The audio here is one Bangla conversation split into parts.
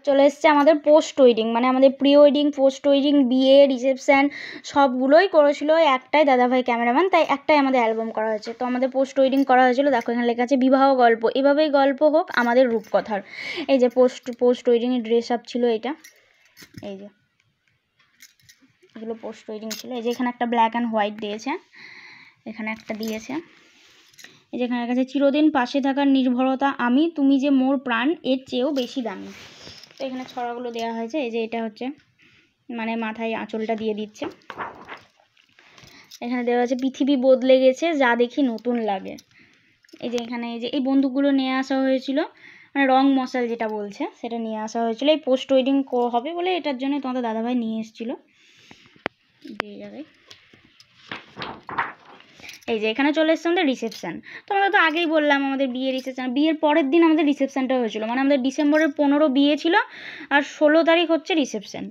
চলে এসছে আমাদের পোস্ট ওয়েডিং, মানে আমাদের প্রি ওয়েডিং, পোস্ট ওয়েডিং, বিয়ে, রিসেপশান সবগুলোই করেছিল একটাই দাদাভাই ক্যামেরাম্যান, তাই একটাই আমাদের অ্যালবাম করা হয়েছে। তো আমাদের পোস্ট ওয়েডিং করা হয়েছিল, দেখো এখানে লেখা আছে বিবাহ গল্প, এভাবেই গল্প হোক আমাদের রূপকথার। এই যে পোস্ট ওয়েডিংয়ের ড্রেস আপ ছিল এটা, এই যে এগুলো পোস্ট ওয়েডিং ছিল। এই যে এখানে একটা ব্ল্যাক অ্যান্ড হোয়াইট দিয়েছে, এখানে একটা দিয়েছে, এই যে এখানে কাছে চিরদিন পাশে থাকার নির্ভরতা আমি, তুমি যে মোর প্রাণ, এর চেয়েও বেশি দামি। তো এখানে ছড়াগুলো দেওয়া হয়েছে। এই যে এটা হচ্ছে মানে মাথায় আঁচলটা দিয়ে দিচ্ছে। এখানে দেওয়া আছে পৃথিবী বদলে গেছে যা দেখি নতুন লাগে। এই যে এখানে এই যে এই বন্দুকগুলো নিয়ে আসা হয়েছিল, মানে রং মশাল যেটা বলছে সেটা নিয়ে আসা হয়েছিল এই পোস্ট ওয়েডিং হবে বলে, এটার জন্য তোমাদের দাদাভাই নিয়ে এসেছিলো এই জায়গায়। এই যে এখানে চলে এসছে আমাদের রিসেপশান। তোমাদের তো আগেই বললাম আমাদের বিয়ে রিসেপশান, বিয়ের পরের দিন আমাদের রিসেপশানটা হয়েছিল, মানে আমাদের ডিসেম্বরের 15 বিয়ে ছিল আর 16 তারিখ হচ্ছে রিসেপশান।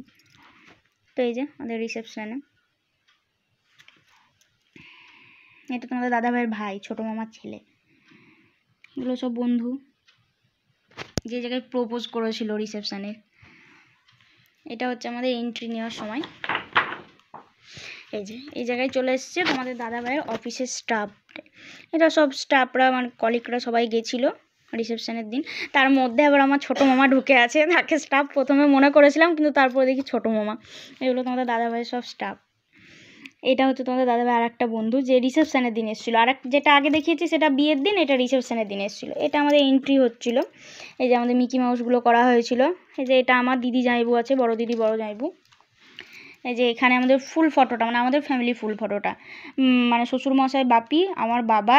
তো এই যে আমাদের রিসেপশানে এটা তোমাদের দাদাভাইয়ের ভাই, ছোটো মামার ছেলে, এগুলো সব বন্ধু যে জায়গায় প্রপোজ করেছিল রিসেপশানে। এটা হচ্ছে আমাদের এন্ট্রি নেওয়ার সময়। এই যে এই জায়গায় চলে এসছে তোমাদের দাদাভাইয়ের অফিসের স্টাফ, এটা সব স্টাফরা মানে কলিগরা সবাই গেছিলো রিসেপশনের দিন। তার মধ্যে আবার আমার ছোটো মামা ঢুকে আছে, তাকে স্টাফ প্রথমে মনে করেছিলাম কিন্তু তারপরে দেখি ছোটো মামা। এগুলো তোমাদের দাদাভাইয়ের সব স্টাফ। এটা হচ্ছে তোমাদের দাদাভাই আর একটা বন্ধু যে রিসেপশনের দিন এসেছিলো, আর যেটা আগে দেখিয়েছি সেটা বিয়ের দিন, এটা রিসেপশনের দিন এসেছিলো। এটা আমাদের এন্ট্রি হচ্ছিলো। এই যে আমাদের মিকি মাউসগুলো করা হয়েছিল। এই যে এটা আমার দিদি জামাইবু আছে, বড় দিদি বড় জামাইবু। এই যে এখানে আমাদের ফুল ফটোটা, মানে আমাদের ফ্যামিলি ফুল ফটোটা, মানে শ্বশুরমশাই, বাপি, আমার বাবা,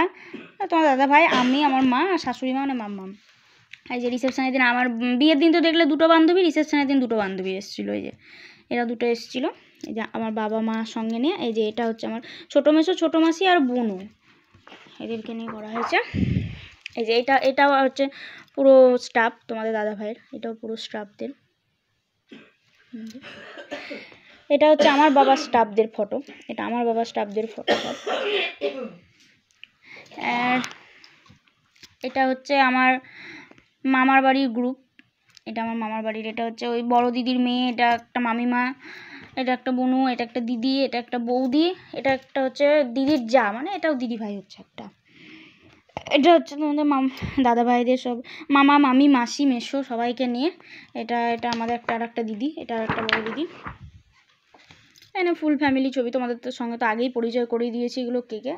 তোমার দাদাভাই, আমি, আমার মা আর শাশুড়ি মা মানে মাম্মাম। এই যে রিসেপশনের দিন আমার বিয়ের দিন তো দেখলে দুটো বান্ধবী, রিসেপশনের দিন দুটো বান্ধবী এসেছিলো। এই যে এরা দুটো এসেছিলো, এই যে আমার বাবা মা সঙ্গে নিয়ে। এই যে এটা হচ্ছে আমার ছোটো মেসো, ছোটো মাসি আর বোনু, এদেরকে নিয়ে করা হয়েছে। এই যে এটাও হচ্ছে পুরো স্টাফ তোমাদের দাদাভাইয়ের, এটাও পুরো স্টাফদের। এটা হচ্ছে আমার বাবার স্টাফদের ফটো, এটা আমার বাবার স্টাফদের ফটো সব। আর এটা হচ্ছে আমার মামার বাড়ির গ্রুপ, এটা আমার মামার বাড়ির, এটা হচ্ছে ওই বড় দিদির মেয়ে, এটা একটা মামিমা, এটা একটা বোনু, এটা একটা দিদি, এটা একটা বৌদি, এটা একটা হচ্ছে দিদির যা, মানে এটাও দিদি ভাই হচ্ছে একটা। এটা হচ্ছে তোমাদের দাদা ভাইদের সব মামা মামি মাসি মেসো সবাইকে নিয়ে। এটা আমাদের আর একটা দিদি, এটা একটা বড় দিদি। এখানে ফুল ফ্যামিলি ছবি, তোমাদের তো সঙ্গে তো আগেই পরিচয় করিয়ে দিয়েছি এগুলো কে কে।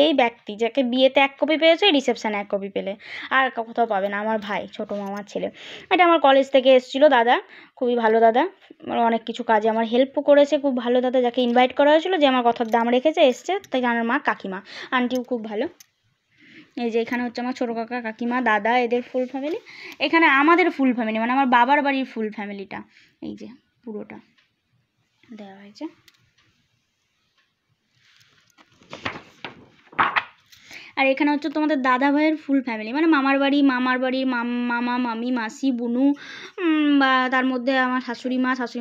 এই ব্যক্তি যাকে বিয়েতে 1 কপি পেয়েছে, রিসেপশানে 1 কপি পেলে আর কোথাও পাবে না, আমার ভাই, ছোটো মামার ছেলে। এটা আমার কলেজ থেকে এসেছিলো দাদা, খুবই ভালো দাদা, অনেক কিছু কাজে আমার হেল্পও করেছে, খুব ভালো দাদা, যাকে ইনভাইট করা হয়েছিলো, যে আমার কথার দাম রেখেছে, এসছে, তাই আমার মা কাকিমা আন্টিও খুব ভালো। এই যে এখানে হচ্ছে আমার ছোটো কাকা কাকিমা দাদা, এদের ফুল ফ্যামিলি। এখানে আমাদের ফুল ফ্যামিলি, মানে আমার বাবার বাড়ির ফুল ফ্যামিলিটা এই যে পুরোটা দেওয়া হয়েছে। আর এখানে হচ্ছে তোমাদের দাদা ভাইয়ের ফুল ফ্যামিলি, মানে মামার বাড়ির মামা মামি মাসি বুনু, বা তার মধ্যে আমার শাশুড়ি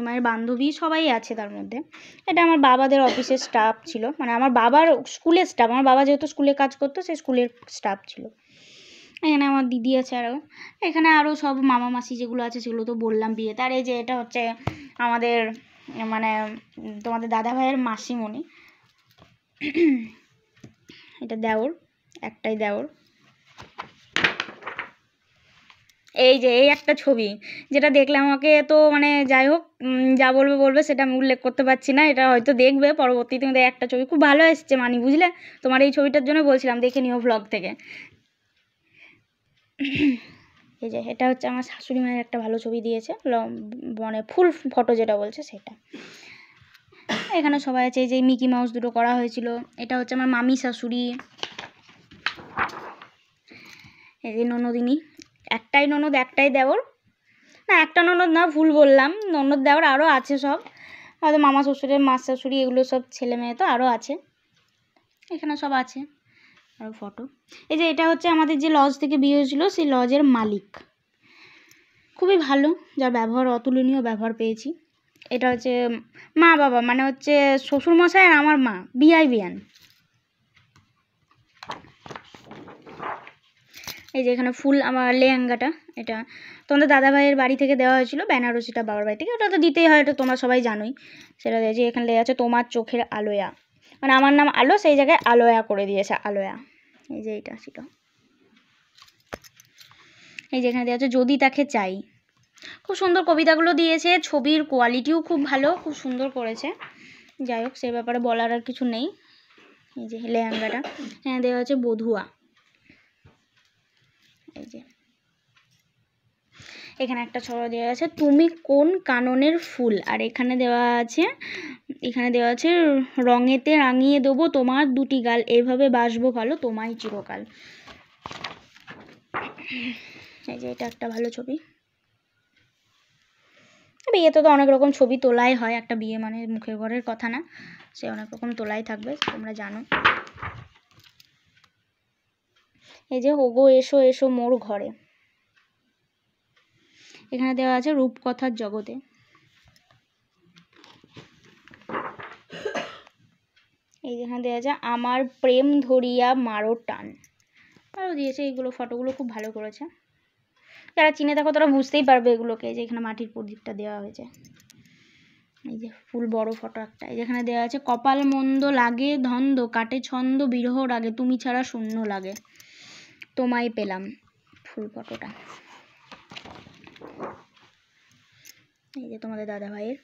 মায়ের বান্ধবী সবাই আছে তার মধ্যে। এটা আমার বাবাদের অফিসের স্টাফ ছিল, মানে আমার বাবার স্কুলের স্টাফ, আমার বাবা যেহেতু স্কুলে কাজ করতো সেই স্কুলের স্টাফ ছিল। এখানে আমার দিদি আছে আরও, এখানে আরও সব মামা মাসি যেগুলো আছে সেগুলো তো বললাম বিয়েতে। আর এই যে এটা হচ্ছে আমাদের মানে তোমাদের দাদা ভাইয়ের মাসিমণি, এটা দেওর, একটাই দেওর। এই যে এই একটা ছবি যেটা দেখলাম, আমাকে তো মানে যাই হোক যা বলবে সেটা আমি উল্লেখ করতে পারছি না, এটা হয়তো দেখবে পরবর্তীতে। কিন্তু একটা ছবি খুব ভালো এসছে মানি, বুঝলে, তোমার এই ছবিটার জন্য বলছিলাম দেখে নিও ভ্লগ থেকে। এই যে এটা হচ্ছে আমার শাশুড়ি মায়ের একটা ভালো ছবি দিয়েছে, মানে ফুল ফটো যেটা বলছে সেটা। এখানে সবাই আছে। এই যে মিকি মাউস দুটো করা হয়েছিল, এটা হচ্ছে আমার মামি শাশুড়ি। এই যে ননদিনী, একটাই ননদ একটাই দেওর, না একটা ননদ না, ভুল বললাম, ননদ দেওর আরও আছে সব, হয়তো মামা শ্বশুরের মা শাশুড়ি এগুলো সব ছেলে মেয়ে তো আরও আছে, এখানে সব আছে আরও ফটো। এই যে এটা হচ্ছে আমাদের যে লজ থেকে বিয়ে হয়েছিল সেই লজের মালিক, খুবই ভালো, যার ব্যবহার অতুলনীয় ব্যবহার পেয়েছি। এটা হচ্ছে মা বাবা, মানে হচ্ছে শ্বশুরমশাই আর আমার মা, বিয়ান। এই যে এখানে ফুল আমার লেহেঙ্গাটা, এটা তোমাদের দাদাভাইয়ের বাড়ি থেকে দেওয়া হয়েছিল, বেনারসিটা বাবার বাড়ি থেকে, ওটা তো দিতেই হয়, এটা তোমরা সবাই জানোই। সেটা দিয়েছি। এখানে লেখা আছে তোমার চোখের আলোয়া, মানে আমার নাম আলো, সেই জায়গায় আলোয়া করে দিয়েছে, আলোয়া। এই যে এইটা ছিল। এই যে এখানে দেওয়া আছে যদি তাকে চাই। খুব সুন্দর কবিতাগুলো দিয়েছে, ছবির কোয়ালিটিও খুব ভালো, খুব সুন্দর করেছে। যাই হোক, সে ব্যাপারে বলার আর কিছু নেই। এই যে লেহেঙ্গাটা, হ্যাঁ দেওয়া আছে বধুয়া। এই যে এখানে একটা ছড়া দেওয়া আছে তুমি কোন কাননের ফুল, আর এখানে দেওয়া আছে রঙেতে রাঙিয়ে দেবো তোমার দুটি গাল, এভাবে বাসবো ভালো তোমায় চিরকাল। এই যে এটা একটা ভালো ছবি। বিয়েতে তো অনেক রকম ছবি তোলাই হয়, একটা বিয়ে মানে মুখের ঘরের কথা না, সে অনেক রকম তোলাই থাকবে, তোমরা জানো। এই যে ওগো এসো এসো মোর ঘরে, এখানে দেওয়া আছে রূপকথার জগতে। এই যেখানে দেওয়া আছে আমার প্রেম ধরিয়া মারো টান, আরও দিয়েছে। এইগুলো ফটোগুলো খুব ভালো করেছে, যারা চিনে থাকো তারা বুঝতেই পারবে এগুলোকে। যে এখানে মাটির প্রদীপটা দেওয়া হয়েছে, এই যে ফুল বড় ফটো একটা। এই যেখানে দেওয়া আছে কপাল মন্দ লাগে ধন্দ কাটে ছন্দ বিরহ রাগে তুমি ছাড়া শূন্য লাগে তোমায় পেলাম, ফুল ফটোটা। এই যে তোমাদের দাদা ভাইয়ের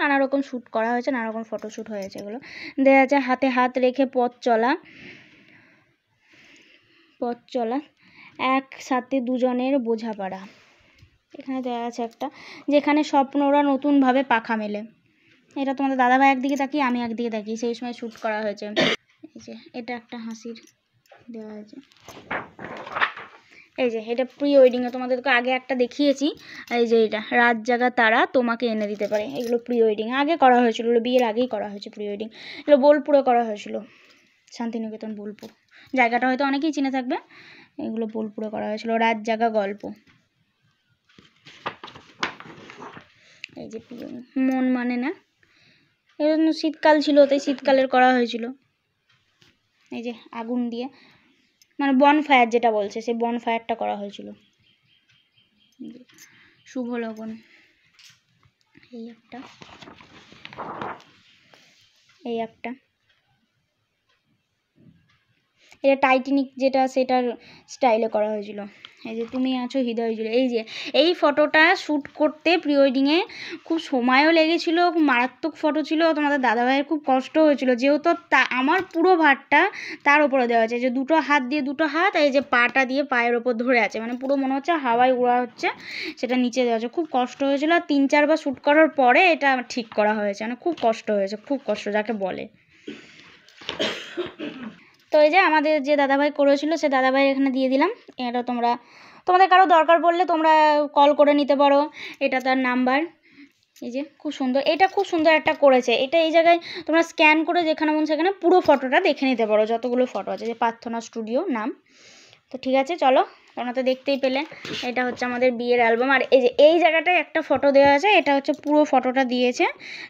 নানা রকম শ্যুট করা হয়েছে, নানা রকম ফটোশ্যুট হয়েছে। এগুলো দেওয়া আছে হাতে হাত রেখে পথ চলা একসাথে দুজনের বোঝাপড়া। এখানে দেওয়া আছে একটা যেখানে স্বপ্নরা নতুনভাবে পাখা মেলে, এটা তোমাদের দাদাভাই একদিকে তাকিয়ে আমি একদিকে তাকিয়ে, সেই সময় শ্যুট করা হয়েছে। এই যে এটা একটা হাসির দেওয়া হয়েছে। এই যে এটা প্রি ওয়েডিংয়ে তোমাদেরকে আগে একটা দেখিয়েছি। এই যে এটা রাত জাগা তারা তোমাকে এনে দিতে পারে, এগুলো প্রি ওয়েডিং আগে করা হয়েছিল, এগুলো বিয়ের আগেই করা হয়েছে প্রি ওয়েডিং। এগুলো বোলপুরে করা হয়েছিল, শান্তিনিকেতন বোলপুর, জায়গাটা হয়তো অনেকেই চিনে থাকবে। এগুলো বোলপুরে করা হয়েছিল, রাত জাগা গল্প। এই যে মন মানে না, এটা শীতকাল ছিল তাই শীতকালের করা হয়েছিল। এই যে আগুন দিয়ে মানে বনফায়ার যেটা বলছে, সেই বনফায়ারটা করা হয়েছিল। শুভ লগন, এই একটা এটা টাইটানিক যেটা সেটার স্টাইলে করা হয়েছিল। এই যে তুমি আছো হৃদয় জুড়ে, এই যে এই ফটোটা শ্যুট করতে প্রি ওয়েডিংয়ে খুব সময়ও লেগেছিল, খুব মারাত্মক ফটো ছিল। তোমাদের দাদাভাইয়ের খুব কষ্ট হয়েছিল, যেহেতু আমার পুরো ভারটা তার উপরে দেওয়া আছে, যে দুটো হাত এই যে পাটা দিয়ে পায়ের ওপর ধরে আছে, মানে পুরো মনে হচ্ছে হাওয়ায় উড়া হচ্ছে, সেটা নিচে দেওয়া আছে। খুব কষ্ট হয়েছিল, আর 3-4 বার শ্যুট করার পরে এটা ঠিক করা হয়েছে, মানে খুব কষ্ট হয়েছে, খুব কষ্ট যাকে বলে। তো এই যে আমাদের যে দাদাভাই করেছিল, সে দাদাভাই এখানে দিয়ে দিলাম। এটা তোমাদের কারো দরকার পড়লে তোমরা কল করে নিতে পারো, এটা তার নাম্বার। এই যে খুব সুন্দর, এটা খুব সুন্দর একটা করেছে। এটা এই জায়গায় তোমরা স্ক্যান করে যেখানে মন সেখানে পুরো ফটোটা দেখে নিতে পারো, যতগুলো ফটো আছে। যে প্রার্থনা স্টুডিও নাম। তো ঠিক আছে, চলো, তোমরা তো দেখতেই পেলে এটা হচ্ছে আমাদের বিয়ের অ্যালবাম। আর এই যে এই জায়গাটায় একটা ফটো দেওয়া আছে, এটা হচ্ছে পুরো ফটোটা দিয়েছে,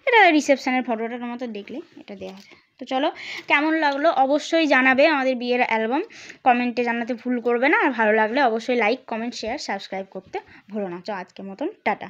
এটা রিসেপশনের ফটোটা তোমরা তো দেখলে, এটা দেওয়া আছে। তো চলো, কেমন লাগলো অবশ্যই জানাবে আমাদের বিয়ের অ্যালবাম, কমেন্টে জানাতে ভুল করবে না। আর ভালো লাগলে অবশ্যই লাইক কমেন্ট শেয়ার সাবস্ক্রাইব করতে ভুলো না। তো আজকের মতন টাটা।